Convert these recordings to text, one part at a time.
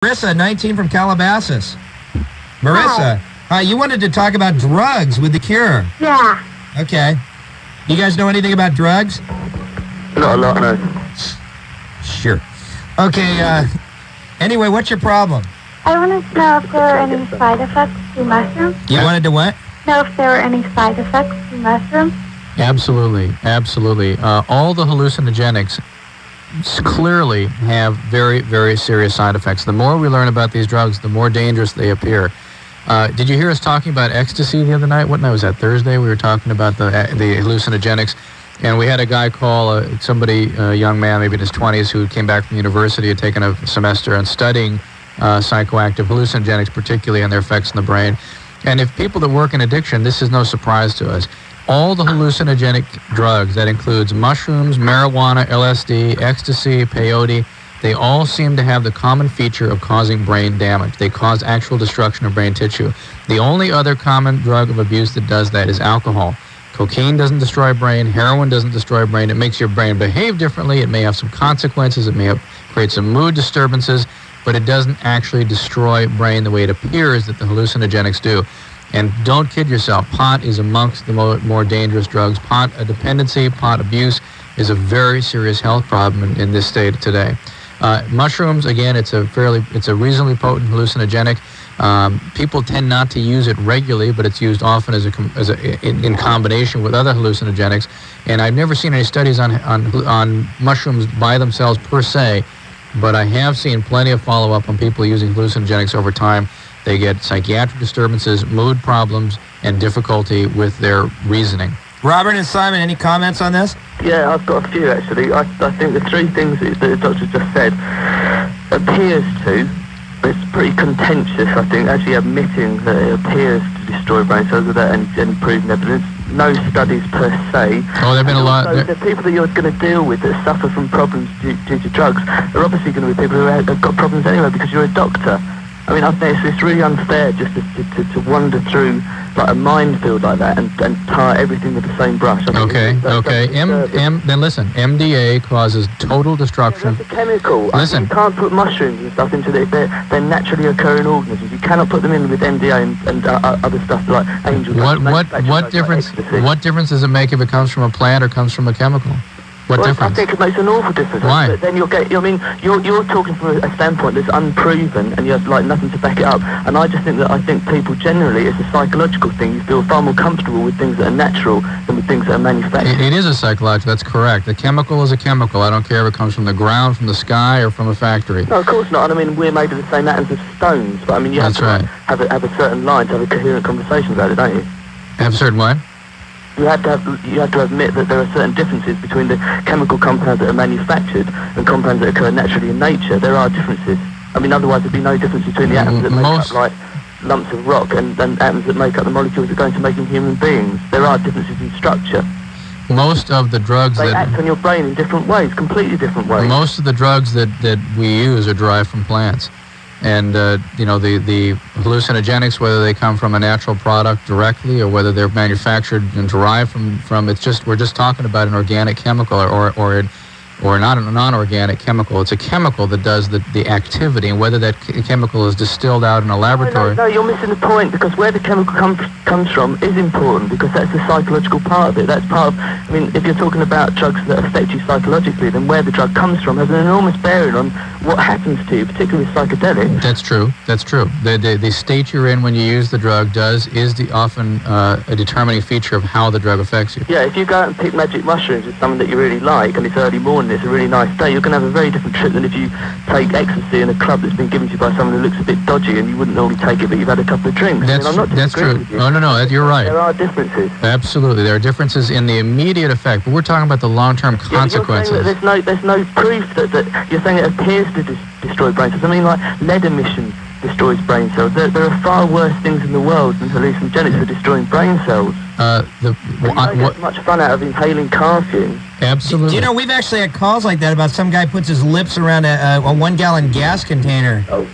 Marissa, 19 from Calabasas. Marissa, hi. You wanted to talk about drugs with the cure. Yeah. Okay. You guys know anything about drugs? Not a lot, no. Sure. Okay, anyway, what's your problem? I wanted to know if there were any side effects to mushrooms. You wanted to what? Know if there were any side effects to mushrooms. Absolutely, absolutely. All the hallucinogenics clearly have very, very serious side effects. The more we learn about these drugs, the more dangerous they appear. Did you hear us talking about ecstasy the other night? What night was that? Thursday? We were talking about the hallucinogenics, and we had a guy call somebody, a young man, maybe in his 20s, who came back from university, had taken a semester and studying psychoactive hallucinogenics, particularly and their effects in the brain. And if people that work in addiction, this is no surprise to us. All the hallucinogenic drugs, that includes mushrooms, marijuana, LSD, ecstasy, peyote, they all seem to have the common feature of causing brain damage. They cause actual destruction of brain tissue. The only other common drug of abuse that does that is alcohol. Cocaine doesn't destroy brain. Heroin doesn't destroy brain. It makes your brain behave differently. It may have some consequences. It may create some mood disturbances, but it doesn't actually destroy brain the way it appears that the hallucinogenics do. And don't kid yourself, pot is amongst the more dangerous drugs. Pot dependency, pot abuse is a very serious health problem in this state today. Mushrooms, again, it's a reasonably potent hallucinogenic. People tend not to use it regularly, but it's used often in combination with other hallucinogenics. And I've never seen any studies on mushrooms by themselves per se, but I have seen plenty of follow-up on people using hallucinogenics over time. They get psychiatric disturbances, mood problems, and difficulty with their reasoning. Robert and Simon, any comments on this? Yeah, I've got a few, actually. I think the three things that the doctor just said appears to, it's pretty contentious, I think, actually admitting that it appears to destroy brain cells without any proven evidence. No studies per se. Oh, there have been a lot. The people that you're going to deal with that suffer from problems due to drugs are obviously going to be people who have got problems anyway because you're a doctor. I mean, I think it's really unfair just to wander through like a minefield like that and tar everything with the same brush. I mean, Okay. Then listen, MDA causes total destruction. That's a chemical. Listen. You can't put mushrooms and stuff into it. They're naturally occurring organisms. You cannot put them in with MDA and other stuff like angel dust. What difference does it make if it comes from a plant or comes from a chemical? What difference? I think it makes an awful difference. Why? But then you're talking from a standpoint that's unproven and you have like nothing to back it up. And I think people generally, it's a psychological thing. You feel far more comfortable with things that are natural than with things that are manufactured. It is a psychological, that's correct. A chemical is a chemical. I don't care if it comes from the ground, from the sky, or from a factory. No, of course not. And I mean, we're made of the same atoms as stones. But I mean, you have to have a certain line to have a coherent conversation about it, don't you? Have certain what? You have to admit that there are certain differences between the chemical compounds that are manufactured and compounds that occur naturally in nature. There are differences. I mean, otherwise there'd be no difference between the atoms that make up like lumps of rock and atoms that make up the molecules that go into making human beings. There are differences in structure. Most of the drugs they act on your brain in different ways, completely different ways. Most of the drugs that we use are derived from plants. And, the hallucinogenics, whether they come from a natural product directly or whether they're manufactured and derived from we're just talking about an organic chemical or not a non-organic chemical. It's a chemical that does the activity, and whether that chemical is distilled out in a laboratory. No, you're missing the point, because where the chemical comes from is important, because that's the psychological part of it. That's part of, I mean, if you're talking about drugs that affect you psychologically, then where the drug comes from has an enormous bearing on what happens to you, particularly with psychedelics. That's true. The state you're in when you use the drug is often a determining feature of how the drug affects you. Yeah, if you go out and pick magic mushrooms with something that you really like, and it's early morning, it's a really nice day, you're going to have a very different trip than if you take ecstasy in a club that's been given to you by someone who looks a bit dodgy and you wouldn't normally take it, but you've had a couple of drinks. That's true. No, you're right. There are differences. Absolutely. There are differences in the immediate effect, but we're talking about the long-term consequences. You're saying that there's no proof that you're saying it appears to destroy brain cells. I mean, like lead emission destroys brain cells. There are far worse things in the world than hallucinogenics for destroying brain cells. You don't get much fun out of inhaling car fumes. Absolutely. You know, we've actually had calls like that about some guy puts his lips around a 1-gallon gas container. Oh.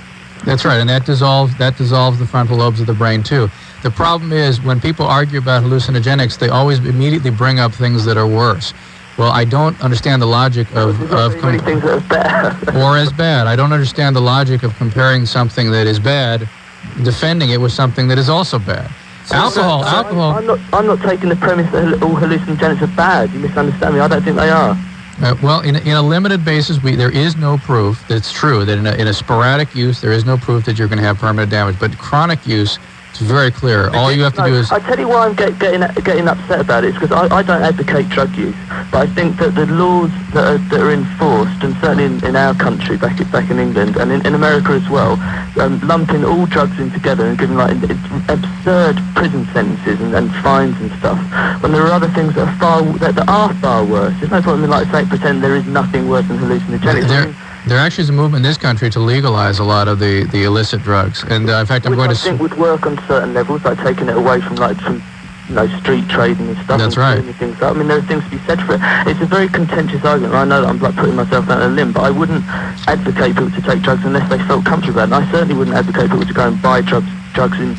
That's right, and that dissolves the frontal lobes of the brain too. The problem is when people argue about hallucinogenics, they always immediately bring up things that are worse. Well, I don't understand the logic of many things that are better. or as bad. I don't understand the logic of comparing something that is bad, defending it with something that is also bad. Alcohol. I'm not taking the premise that all hallucinogenics are bad. You misunderstand me. I don't think they are. Well, in a limited basis, there is no proof that it's true that in a sporadic use there is no proof that you're going to have permanent damage. But chronic use, it's very clear. All you have to do is... I tell you why I'm getting upset about it. It's because I don't advocate drug use, but I think that the laws that are enforced, and certainly in our country, back in England, and in America as well, lumping all drugs in together and giving like absurd prison sentences and fines and stuff, when there are other things that are far worse. There's no point in like saying pretend there is nothing worse than hallucinogenics. There actually is a movement in this country to legalize a lot of the illicit drugs, and in fact, I think would work on certain levels, like taking it away from street trading and stuff. That's right. Things. I mean, there are things to be said for it. It's a very contentious argument. I know that I'm like putting myself down a limb, but I wouldn't advocate people to take drugs unless they felt comfortable about it. And I certainly wouldn't advocate people to go and buy drugs in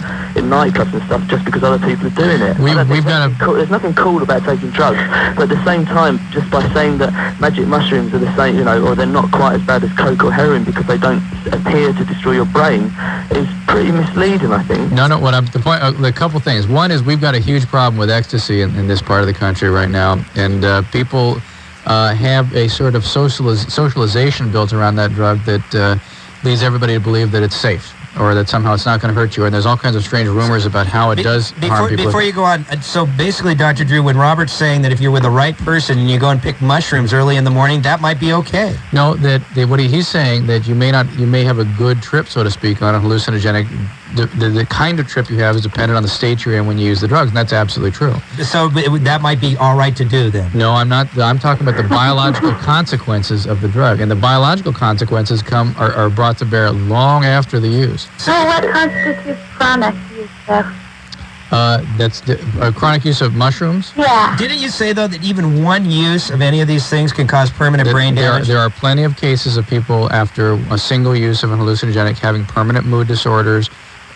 nightclubs and stuff just because other people are doing it. There's nothing cool about taking drugs, but at the same time, just by saying that magic mushrooms are the same, or they're not quite as bad as coke or heroin because they don't appear to destroy your brain, is pretty misleading, I think. No. The couple things. One is we've got a huge problem with ecstasy in this part of the country right now, and people have a sort of socialization built around that drug that leads everybody to believe that it's safe, or that somehow it's not going to hurt you. And there's all kinds of strange rumors about how it does harm people. Before you go on, so basically, Dr. Drew, when Robert's saying that if you're with the right person and you go and pick mushrooms early in the morning, that might be okay. No, he's saying that you may have a good trip, so to speak, on a hallucinogenic. The kind of trip you have is dependent on the state you're in when you use the drugs, and that's absolutely true. So that might be all right to do then? No, I'm not. I'm talking about the biological consequences of the drug, and the biological consequences are brought to bear long after the use. So what constitutes chronic use, though? That's chronic use of mushrooms? Yeah. Didn't you say, though, that even one use of any of these things can cause permanent brain damage? There are plenty of cases of people after a single use of a hallucinogenic having permanent mood disorders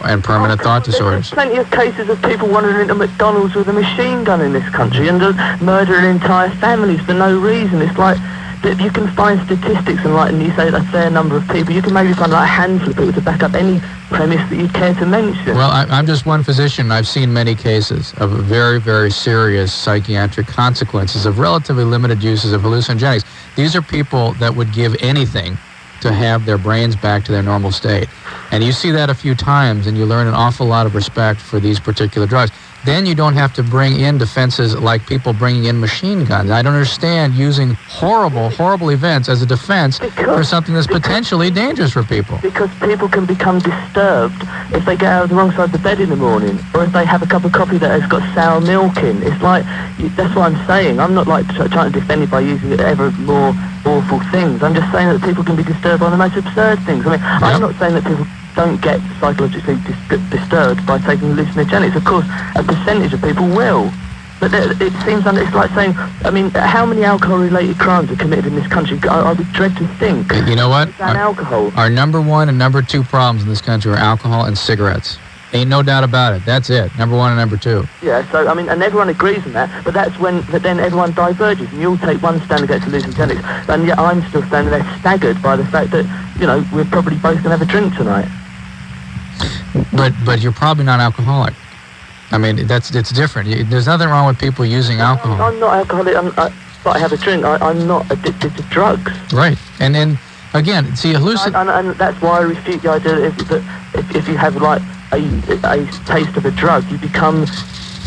and permanent thought disorders. There's plenty of cases of people wandering into McDonald's with a machine gun in this country and murdering entire families for no reason. It's like, you can find statistics and you say a fair number of people, you can maybe find like a handful of people to back up any premise that you care to mention. Well, I'm just one physician. I've seen many cases of very, very serious psychiatric consequences of relatively limited uses of hallucinogenics. These are people that would give anything to have their brains back to their normal state. And you see that a few times, and you learn an awful lot of respect for these particular drugs. Then you don't have to bring in defenses like people bringing in machine guns. I don't understand using horrible events as a defense for something that's potentially dangerous for people. Because people can become disturbed if they get out of the wrong side of the bed in the morning, or if they have a cup of coffee that has got sour milk in. It's like, that's what I'm saying. I'm not like trying to defend it by using ever more awful things. I'm just saying that people can be disturbed by the most absurd things. I mean, I'm not saying that people don't get psychologically disturbed by taking hallucinogenics. Of course, a percentage of people will. But it seems it's like saying, I mean, how many alcohol-related crimes are committed in this country? I would dread to think. You know what? Alcohol. Our number one and number two problems in this country are alcohol and cigarettes. Ain't no doubt about it. That's it. Number one and number two. Yeah, so, I mean, and everyone agrees on that, but that's when, then everyone diverges, and you all take one stand against hallucinogenics, and yet I'm still standing there staggered by the fact that, we're probably both going to have a drink tonight. But you're probably not alcoholic. I mean, it's different. There's nothing wrong with people using alcohol. I'm not alcoholic, but I have a drink. I'm not addicted to drugs. Right. And then, again, see, and that's why I refute the idea that if you have, like, a taste of a drug, you become...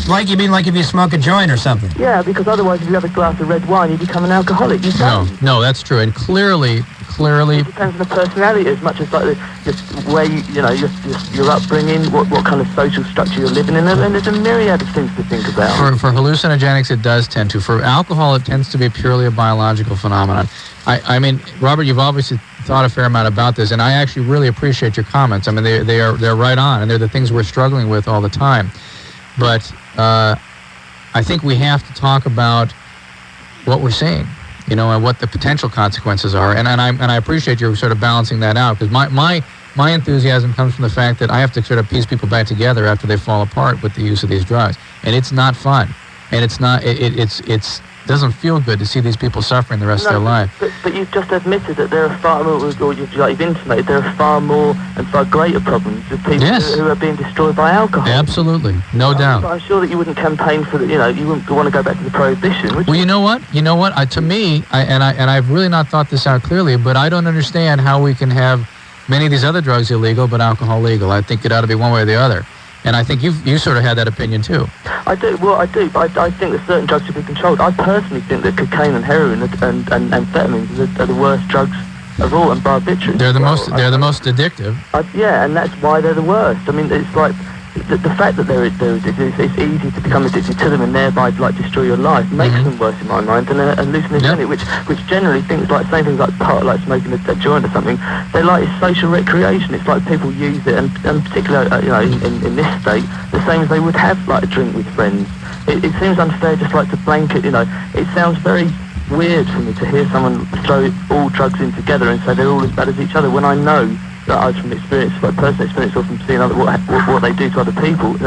You mean like if you smoke a joint or something? Yeah, because otherwise if you have a glass of red wine, you become an alcoholic. You don't. No, that's true. And clearly... It depends on the personality as much as like just where your upbringing, what kind of social structure you're living in, and there's a myriad of things to think about. For hallucinogenics, it does tend to. For alcohol, it tends to be purely a biological phenomenon. I mean, Robert, you've obviously thought a fair amount about this, and I actually really appreciate your comments. I mean, they're right on, and they're the things we're struggling with all the time. But I think we have to talk about what we're seeing. And what the potential consequences are, and I appreciate you sort of balancing that out, because my enthusiasm comes from the fact that I have to sort of piece people back together after they fall apart with the use of these drugs, and it's not fun, and it's not it's doesn't feel good to see these people suffering the rest of their life. But you've just admitted that there are far more, or you've intimated there are far more and far greater problems with people who are being destroyed by alcohol. Absolutely, no doubt. I'm sure that you wouldn't campaign for the, you wouldn't want to go back to the prohibition, would you? Well, you know what? To me, I've really not thought this out clearly, but I don't understand how we can have many of these other drugs illegal, but alcohol legal. I think it ought to be one way or the other. And I think you sort of had that opinion too. I do. Well, I do. But I think that certain drugs should be controlled. I personally think that cocaine and heroin and amphetamines are the worst drugs of all, and barbiturates. They're the most addictive. Yeah, and that's why they're the worst. I mean, it's like the fact that they're addicted. It's easy to become addicted to them and thereby destroy your life. Makes them worse in my mind than a hallucinogenic, which generally things like saying things like pot, like smoking a joint or something. They're like it's social recreation. It's like people use it, and particularly in this state, the same as they would have like a drink with friends. It seems unfair just like to blanket. It sounds very weird for me to hear someone throw all drugs in together and say they're all as bad as each other when I know that I was from experience, like personal experience, or from seeing what they do to other people.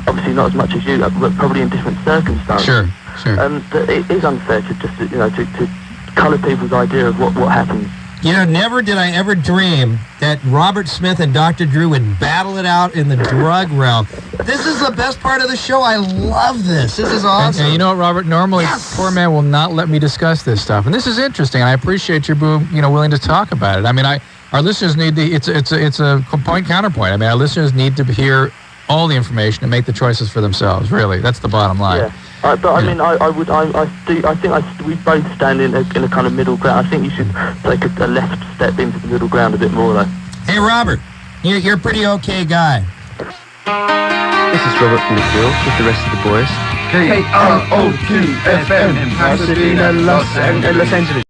Obviously not as much as you, but probably in different circumstances. Sure. That it is unfair to just to colour people's idea of what happens. Never did I ever dream that Robert Smith and Dr. Drew would battle it out in the drug realm. This is the best part of the show. I love this. This is awesome. And you know what, Robert? Normally, poor man will not let me discuss this stuff, and this is interesting. And I appreciate your willing to talk about it. I mean, our listeners need it's a point counterpoint. I mean, our listeners need to hear all the information and make the choices for themselves. Really, that's the bottom line. Yeah. But I mean, I think we both stand in a kind of middle ground. I think you should take a left step into the middle ground a bit more, though. Hey, Robert, you're a pretty okay guy. This is Robert from the field with the rest of the boys. KROQ FM in Pasadena, Los Angeles.